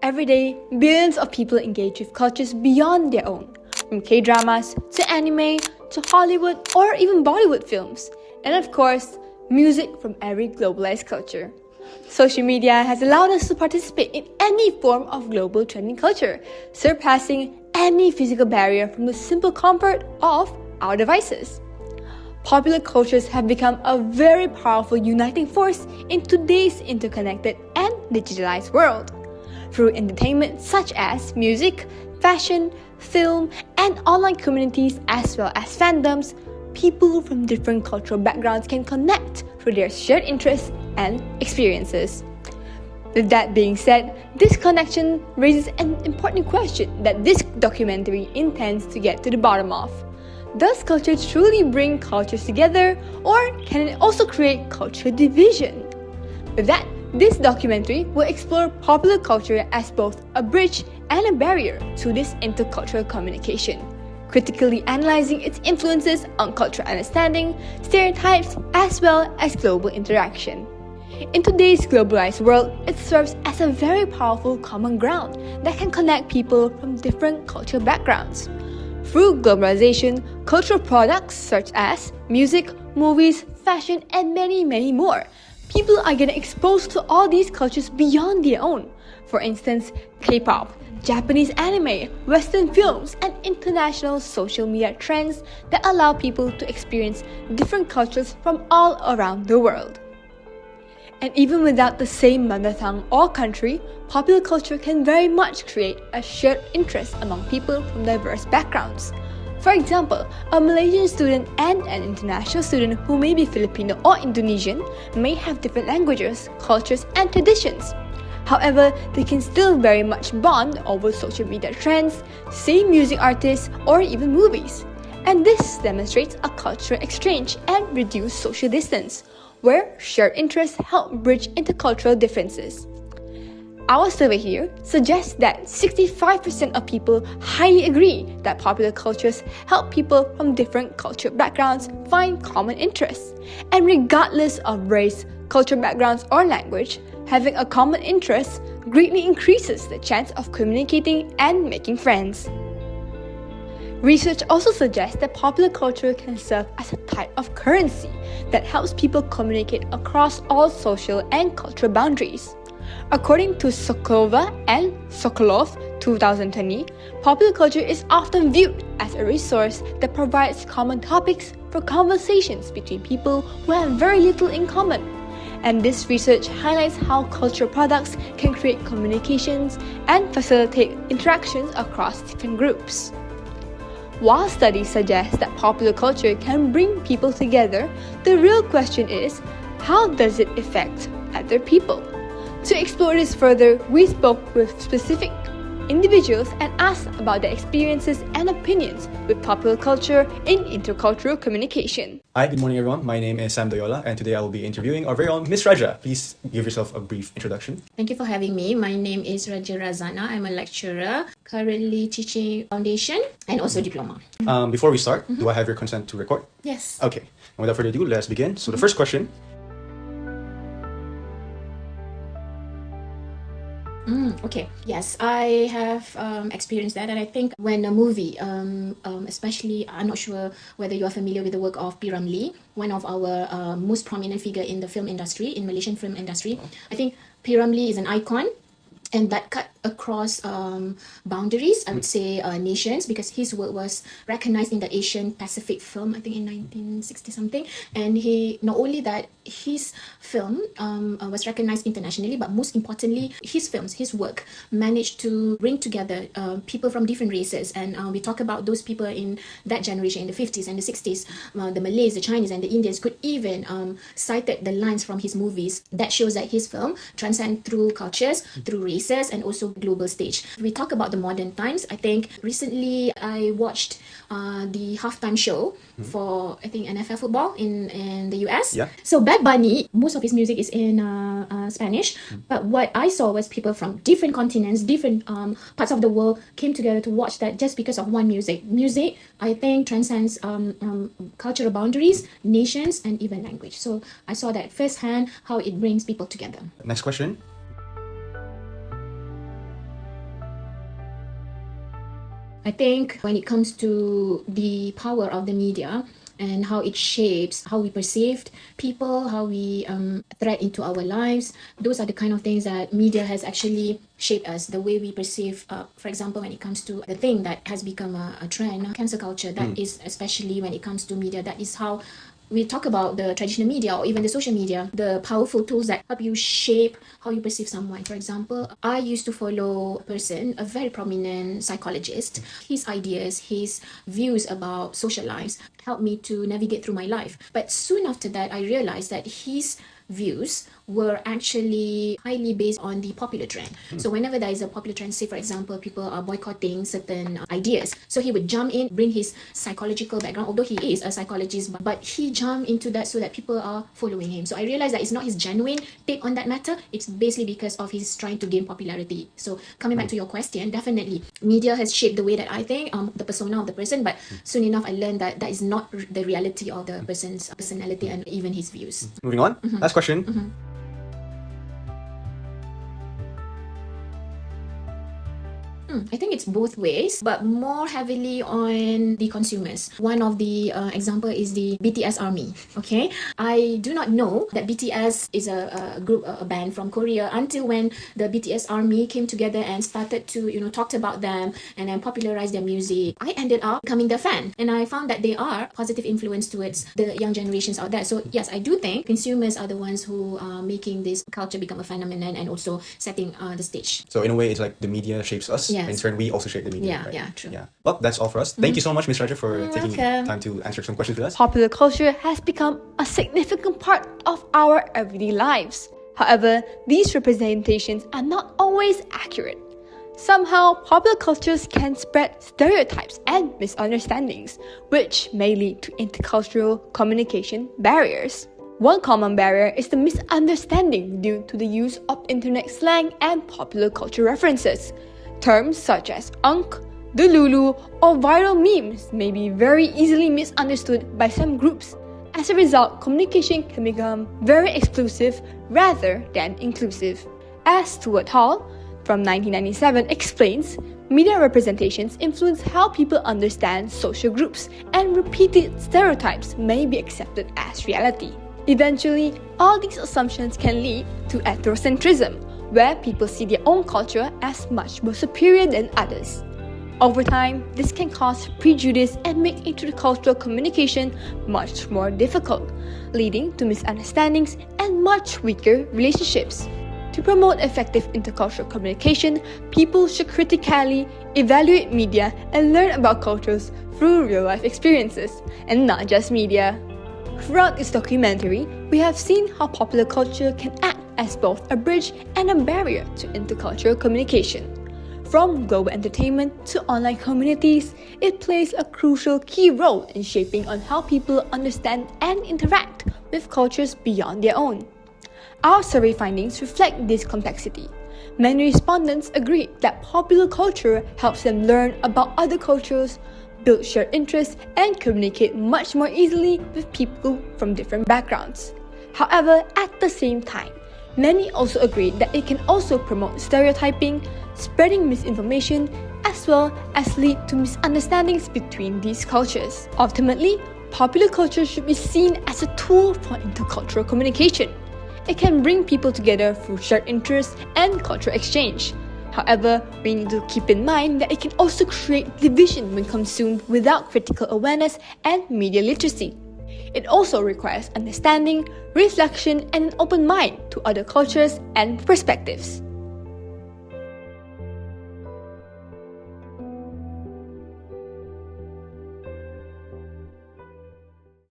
Every day, billions of people engage with cultures beyond their own, from K-dramas to anime to Hollywood or even Bollywood films, and of course, music from every globalized culture. Social media has allowed us to participate in any form of global trending culture, surpassing any physical barrier from the simple comfort of our devices. Popular cultures have become a very powerful uniting force in today's interconnected and digitalized world. Through entertainment such as music, fashion, film, and online communities as well as fandoms, people from different cultural backgrounds can connect through their shared interests and experiences. With that being said, this connection raises an important question that this documentary intends to get to the bottom of. Does culture truly bring cultures together, or can it also create cultural division? With that, this documentary will explore popular culture as both a bridge and a barrier to this intercultural communication, critically analyzing its influences on cultural understanding, stereotypes, as well as global interaction. In today's globalized world, it serves as a very powerful common ground that can connect people from different cultural backgrounds. Through globalization, cultural products such as music, movies, fashion, and many more, people are getting exposed to all these cultures beyond their own. For instance, K-pop, Japanese anime, Western films, and international social media trends that allow people to experience different cultures from all around the world. And even without the same mother tongue or country, popular culture can very much create a shared interest among people from diverse backgrounds. For example, a Malaysian student and an international student who may be Filipino or Indonesian may have different languages, cultures, and traditions. However, they can still very much bond over social media trends, same music artists, or even movies. And this demonstrates a cultural exchange and reduced social distance, where shared interests help bridge intercultural differences. Our survey here suggests that 65% of people highly agree that popular cultures help people from different cultural backgrounds find common interests. And regardless of race, cultural backgrounds, or language, having a common interest greatly increases the chance of communicating and making friends. Research also suggests that popular culture can serve as a type of currency that helps people communicate across all social and cultural boundaries. According to Sokolova and Sokolov 2020, popular culture is often viewed as a resource that provides common topics for conversations between people who have very little in common. And this research highlights how cultural products can create communications and facilitate interactions across different groups. While studies suggest that popular culture can bring people together, the real question is, how does it affect other people? To explore this further, we spoke with specific individuals and asked about their experiences and opinions with popular culture in intercultural communication. Hi, good morning everyone. My name is Sam Doyola and today I will be interviewing our very own Miss Raja. Please give yourself a brief introduction. Thank you for having me. My name is Raja Razana. I'm a lecturer, currently teaching foundation and also diploma. Before we start, do I have your consent to record? Yes. Okay, and without further ado, let's begin. So the first question. Okay. Yes, I have experienced that, and I think when a movie, especially, I'm not sure whether you are familiar with the work of P. Ramlee, one of our most prominent figure in the film industry, in Malaysian film industry. I think P. Ramlee is an icon, and that cut across boundaries, I would say nations, because his work was recognized in the Asian Pacific film, I think in 1960 something. And he, not only that, his film was recognized internationally, but most importantly, his films, his work managed to bring together people from different races. And we talk about those people in that generation, in the 50s and the 60s, the Malays, the Chinese, and the Indians could even cite the lines from his movies. That shows that his film transcends through cultures, through races, and also global stage. We talk about the modern times. I think recently I watched the halftime show for, I think, NFL football in the US. Yeah. So Bad Bunny, most of his music is in Spanish, but what I saw was people from different continents, different parts of the world came together to watch that just because of one music. Music, I think, transcends cultural boundaries, nations, and even language. So I saw that firsthand, how it brings people together. Next question. I think when it comes to the power of the media and how it shapes how we perceived people, how we thread into our lives, those are the kind of things that media has actually shaped us, the way we perceive, for example, when it comes to the thing that has become a trend, cancel culture, that is especially when it comes to media, that is how we talk about the traditional media or even the social media, the powerful tools that help you shape how you perceive someone. For example, I used to follow a person, a very prominent psychologist. His ideas, his views about social lives helped me to navigate through my life. But soon after that, I realized that his views were actually highly based on the popular trend. So whenever there is a popular trend, say for example, people are boycotting certain ideas, so he would jump in, bring his psychological background, although he is a psychologist, but he jumped into that so that people are following him. So I realized that it's not his genuine take on that matter, it's basically because of his trying to gain popularity. So coming back to your question, definitely media has shaped the way that I think, the persona of the person, but soon enough I learned that that is not the reality of the person's personality and even his views. Moving on, last question. I think it's both ways, but more heavily on the consumers. One of the example is the BTS ARMY. Okay, I do not know that BTS is a group, a band from Korea, until when the BTS ARMY came together and started to talked about them and then popularized their music. I ended up becoming their fan, and I found that they are positive influence towards the young generations out there. So yes, I do think consumers are the ones who are making this culture become a phenomenon and also setting the stage. So in a way, it's like the media shapes us. Yes. In turn, we also shape the media. Yeah, right? yeah, true. Yeah. Well, that's all for us. Thank you so much, Ms. Raja, for taking welcome. time to answer some questions with us. Popular culture has become a significant part of our everyday lives. However, these representations are not always accurate. Somehow, popular cultures can spread stereotypes and misunderstandings, which may lead to intercultural communication barriers. One common barrier is the misunderstanding due to the use of internet slang and popular culture references. Terms such as unk, delulu, or viral memes may be very easily misunderstood by some groups. As a result, communication can become very exclusive rather than inclusive. As Stuart Hall, from 1997, explains, media representations influence how people understand social groups, and repeated stereotypes may be accepted as reality. Eventually, all these assumptions can lead to ethnocentrism, where people see their own culture as much more superior than others. Over time, this can cause prejudice and make intercultural communication much more difficult, leading to misunderstandings and much weaker relationships. To promote effective intercultural communication, people should critically evaluate media and learn about cultures through real-life experiences, and not just media. Throughout this documentary, we have seen how popular culture can act as both a bridge and a barrier to intercultural communication. From global entertainment to online communities, it plays a crucial key role in shaping on how people understand and interact with cultures beyond their own. Our survey findings reflect this complexity. Many respondents agreed that popular culture helps them learn about other cultures, build shared interests, and communicate much more easily with people from different backgrounds. However, at the same time, many also agreed that it can also promote stereotyping, spreading misinformation, as well as lead to misunderstandings between these cultures. Ultimately, popular culture should be seen as a tool for intercultural communication. It can bring people together through shared interests and cultural exchange. However, we need to keep in mind that it can also create division when consumed without critical awareness and media literacy. It also requires understanding, reflection, and an open mind to other cultures and perspectives.